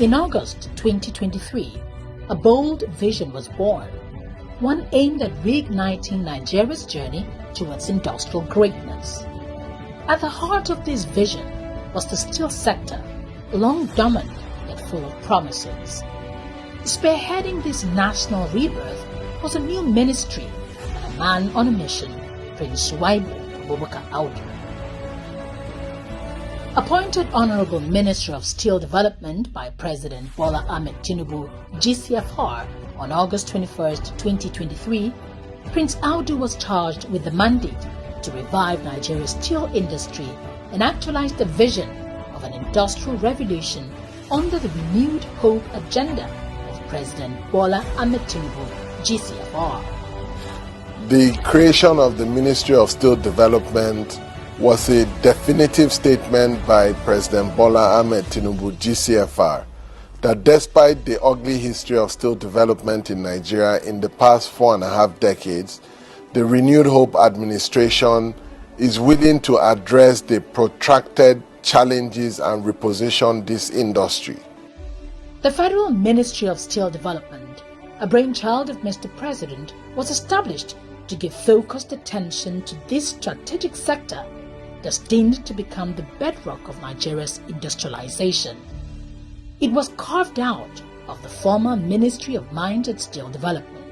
In August 2023, a bold vision was born, one aimed at reigniting Nigeria's journey towards industrial greatness. At the heart of this vision was the steel sector, long dormant yet full of promises. Spearheading this national rebirth was a new ministry and a man on a mission, Prince Shuaibu Abubakar Audu. Appointed Honorable Minister of Steel Development by President Bola Ahmed Tinubu, GCFR, on August 21, 2023, Prince Audu was charged with the mandate to revive Nigeria's steel industry and actualize the vision of an industrial revolution under the renewed hope agenda of President Bola Ahmed Tinubu, GCFR. The creation of the Ministry of Steel Development was a definitive statement by President Bola Ahmed Tinubu, GCFR, that despite the ugly history of steel development in Nigeria in the past 4.5 decades, the Renewed Hope administration is willing to address the protracted challenges and reposition this industry. The Federal Ministry of Steel Development, a brainchild of Mr. President, was established to give focused attention to this strategic sector destined to become the bedrock of Nigeria's industrialization. It was carved out of the former Ministry of Mines and Steel Development.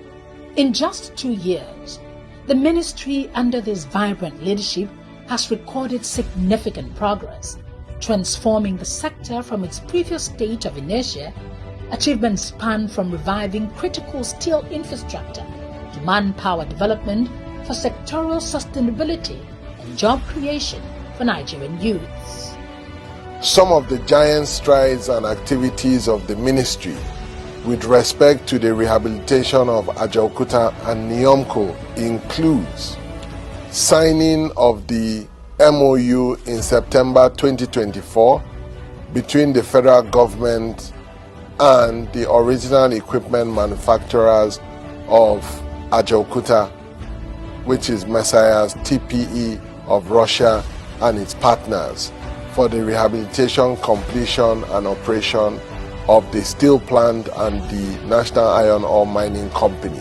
In just 2 years, the ministry under this vibrant leadership has recorded significant progress, transforming the sector from its previous state of inertia. Achievements span from reviving critical steel infrastructure to manpower development for sectoral sustainability and job creation for Nigerian youths. Some of the giant strides and activities of the ministry with respect to the rehabilitation of Ajaokuta and Niomco includes signing of the MOU in September 2024 between the federal government and the original equipment manufacturers of Ajaokuta, which is Messiah's TPE of Russia and its partners, for the rehabilitation, completion and operation of the steel plant and the National Iron Ore Mining Company.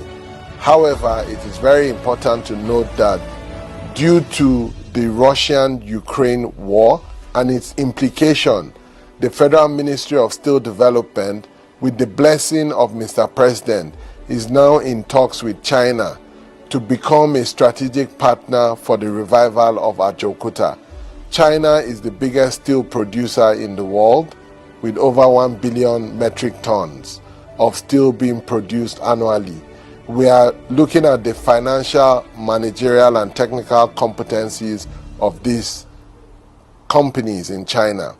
However, it is very important to note that due to the Russian-Ukraine war and its implication, the Federal Ministry of Steel Development, with the blessing of Mr. President, is now in talks with China to become a strategic partner for the revival of Ajaokuta. China is the biggest steel producer in the world, with over 1 billion metric tons of steel being produced annually. We are looking at the financial, managerial and technical competencies of these companies in China.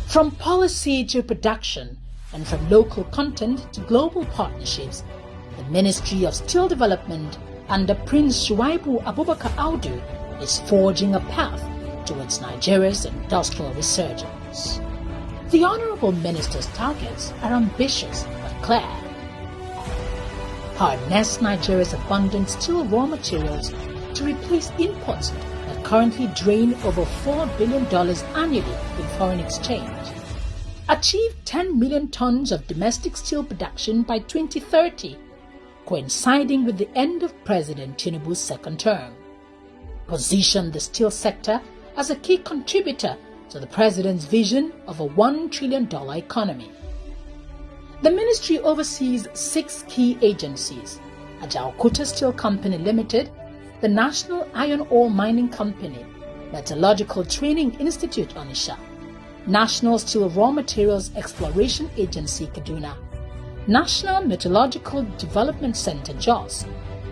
From policy to production and from local content to global partnerships, the Ministry of Steel Development under Prince Shuaibu Abubakar Audu is forging a path towards Nigeria's industrial resurgence. The Honorable Minister's targets are ambitious but clear. Harness Nigeria's abundant steel raw materials to replace imports that currently drain over $4 billion annually in foreign exchange. Achieve 10 million tons of domestic steel production by 2030, coinciding with the end of President Tinubu's second term. Position the steel sector as a key contributor to the President's vision of a $1 trillion economy. The ministry oversees 6 key agencies: Ajaokuta Steel Company Limited, the National Iron Ore Mining Company, Metallurgical Training Institute Onitsha, National Steel Raw Materials Exploration Agency Kaduna, National Metallurgical Development Center Jos,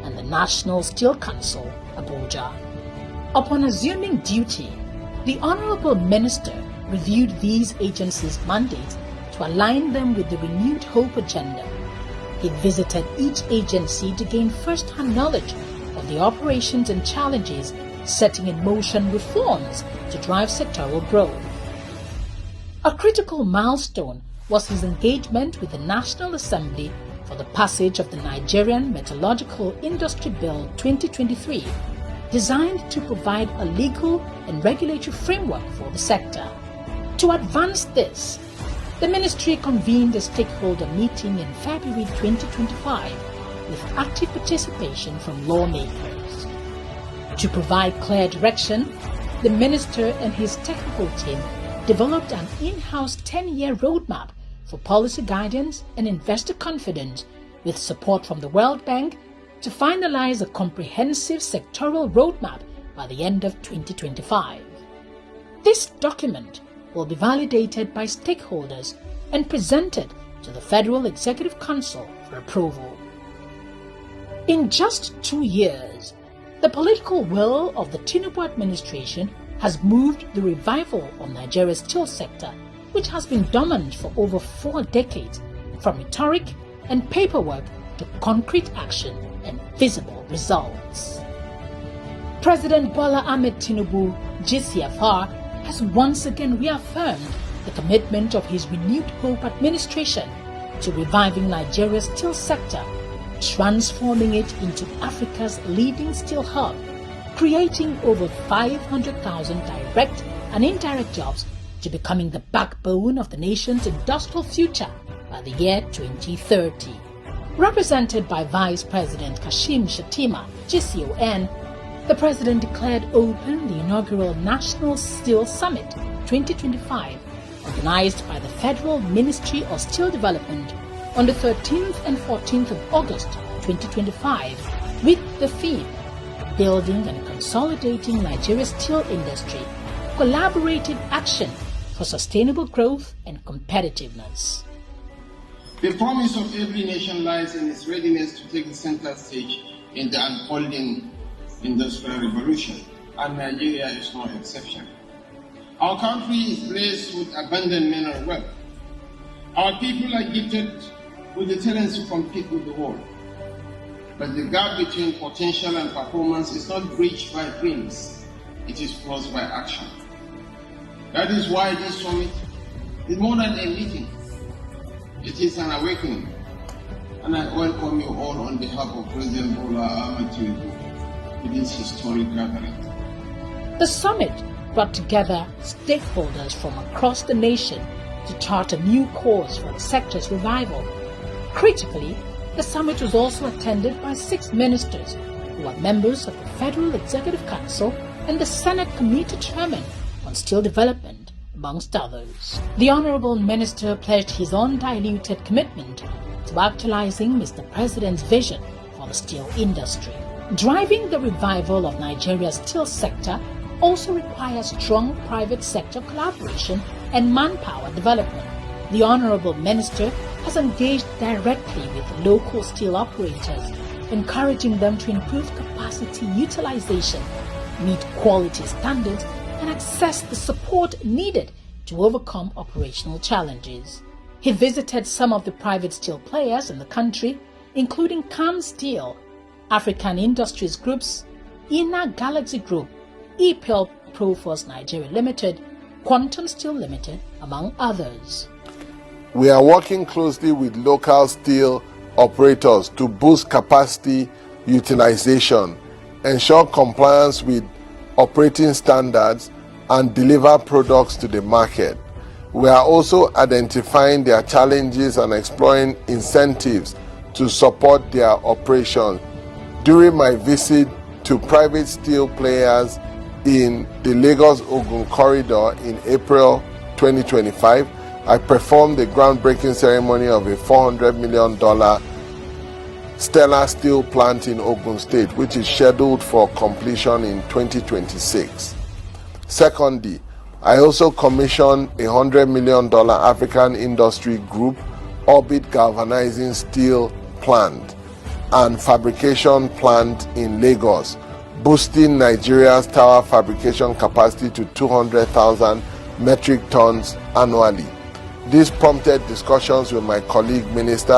and the National Steel Council Abuja. Upon assuming duty, the Honorable Minister reviewed these agencies' mandates to align them with the Renewed Hope agenda. He visited each agency to gain first-hand knowledge of the operations and challenges, setting in motion reforms to drive sectoral growth. A critical milestone was his engagement with the National Assembly for the passage of the Nigerian Metallurgical Industry Bill 2023, designed to provide a legal and regulatory framework for the sector. To advance this, the ministry convened a stakeholder meeting in February 2025 with active participation from lawmakers. To provide clear direction, the minister and his technical team developed an in-house 10-year roadmap for policy guidance and investor confidence with support from the World Bank to finalize a comprehensive sectoral roadmap by the end of 2025. This document will be validated by stakeholders and presented to the Federal Executive Council for approval. In just 2 years, the political will of the Tinubu administration has moved the revival of Nigeria's steel sector, which has been dormant for over 4 decades, from rhetoric and paperwork to concrete action and visible results. President Bola Ahmed Tinubu, GCFR, has once again reaffirmed the commitment of his renewed hope administration to reviving Nigeria's steel sector, transforming it into Africa's leading steel hub, creating over 500,000 direct and indirect jobs to becoming the backbone of the nation's industrial future by the year 2030. Represented by Vice President Kashim Shettima, GCON, the President declared open the inaugural National Steel Summit 2025, organized by the Federal Ministry of Steel Development on the 13th and 14th of August 2025 with the theme Building and Consolidating Nigeria's Steel Industry, Collaborative Action for Sustainable Growth and Competitiveness. The promise of every nation lies in its readiness to take the center stage in the unfolding industrial revolution, and Nigeria is no exception. Our country is blessed with abundant mineral wealth. Our people are gifted with the talents to compete with the world. But the gap between potential and performance is not bridged by dreams, it is closed by action. That is why this summit is more than a meeting. It is an awakening. And I welcome you all on behalf of President Bola Ahmed Tinubu to this historic gathering. The summit brought together stakeholders from across the nation to chart a new course for the sector's revival. Critically, the summit was also attended by 6 ministers who are members of the Federal Executive Council and the Senate Committee Chairman on Steel Development, amongst others. The Honorable Minister pledged his undiluted commitment to actualizing Mr. President's vision for the steel industry. Driving the revival of Nigeria's steel sector also requires strong private sector collaboration and manpower development. The Honorable Minister has engaged directly with local steel operators, encouraging them to improve capacity utilization, meet quality standards, and access the support needed to overcome operational challenges. He visited some of the private steel players in the country, including CAM Steel, African Industries Groups, Inner Galaxy Group, EPL Proforce Nigeria Limited, Quantum Steel Limited, among others. We are working closely with local steel operators to boost capacity utilization, ensure compliance with operating standards, and deliver products to the market. We are also identifying their challenges and exploring incentives to support their operations. During my visit to private steel players in the Lagos-Ogun corridor in April 2025, I performed the groundbreaking ceremony of a $400 million Stellar Steel plant in Ogun State, which is scheduled for completion in 2026. Secondly, I also commissioned a $100 million African Industry Group Orbit Galvanizing Steel plant and fabrication plant in Lagos, boosting Nigeria's tower fabrication capacity to 200,000 metric tons annually. This prompted discussions with my colleague Minister